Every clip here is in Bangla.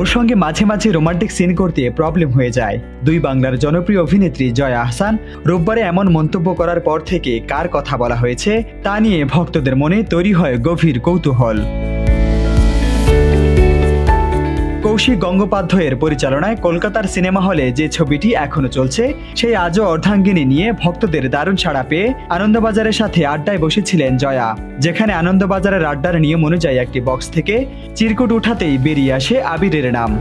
ওর সঙ্গে মাঝে মাঝে রোমান্টিক সিন করতে প্রবলেম হয়ে যায়। দুই বাংলার জনপ্রিয় অভিনেত্রী জয়া আহসান রোববারে এমন মন্তব্য করার পর থেকে কার কথা বলা হয়েছে তা নিয়ে ভক্তদের মনে তৈরি হয় গভীর কৌতূহল। কৌশিক গঙ্গোপাধ্যায়ের পরিচালনায় কলকাতার সিনেমা হলে যে ছবিটি এখনো চলছে, সেই আজও অর্ধাঙ্গিনী নিয়ে ভক্তদের দারুণ সাড়া পেয়ে আনন্দবাজারের সাথে আড্ডায় বসেছিলেন জয়া, যেখানে আনন্দবাজারের আড্ডার নিয়ম অনুযায়ী একটি বক্স থেকে চিরকুট উঠাতেই বেরিয়ে আসে আবিরের নাম।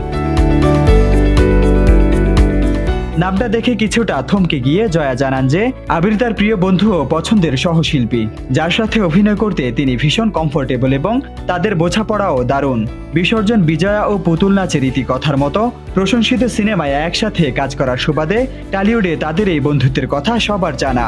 নামটা দেখে কিছুটা থমকে গিয়ে জয়া জানান যে আবির তার প্রিয় বন্ধু ও পছন্দের সহশিল্পী, যার সাথে অভিনয় করতে তিনি ভীষণ কমফোর্টেবল এবং তাদের বোঝাপড়াও দারুণ। বিসর্জন, বিজয়া ও পুতুল নাচের ইতিকথার মতো প্রশংসিত সিনেমায় একসাথে কাজ করার সুবাদে টলিউডে তাদের এই বন্ধুত্বের কথা সবার জানা।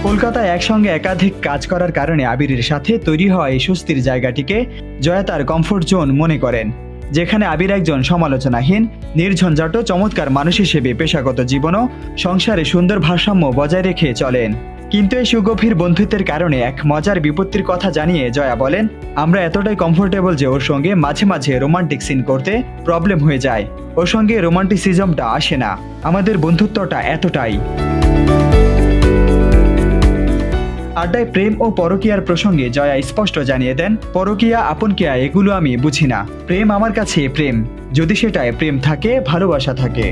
কলকাতায় একসঙ্গে একাধিক কাজ করার কারণে আবিরের সাথে তৈরি হওয়া এই স্বস্তির জায়গাটিকে জয়া তার কমফোর্ট জোন মনে করেন, যেখানে আবির একজন সমালোচনাহীন, নির্ঝঞ্ঝাট চমৎকার মানুষ হিসেবে পেশাগত জীবন ও সংসারে সুন্দর ভারসাম্য বজায় রেখে চলেন। কিন্তু এই সুগভীর বন্ধুত্বের কারণে এক মজার বিপত্তির কথা জানিয়ে জয়া বলেন, আমরা এতটাই কমফোর্টেবল যে ওর সঙ্গে মাঝে মাঝে রোমান্টিক সিন করতে প্রবলেম হয়ে যায়। ওর সঙ্গে রোমান্টিসিজমটা আসে না, আমাদের বন্ধুত্বটা এতটাই। আড্ডায় প্রেম ও পরকীয়ার প্রসঙ্গে জয়া স্পষ্ট জানিয়ে দেন, পরকীয়া, আপনকিয়া এগুলো আমি বুঝি না। প্রেম আমার কাছে প্রেম, যদি সেটায় প্রেম থাকে, ভালোবাসা থাকে।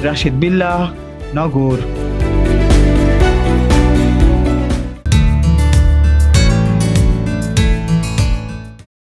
রাশিদ বিল্লাহ, নগর।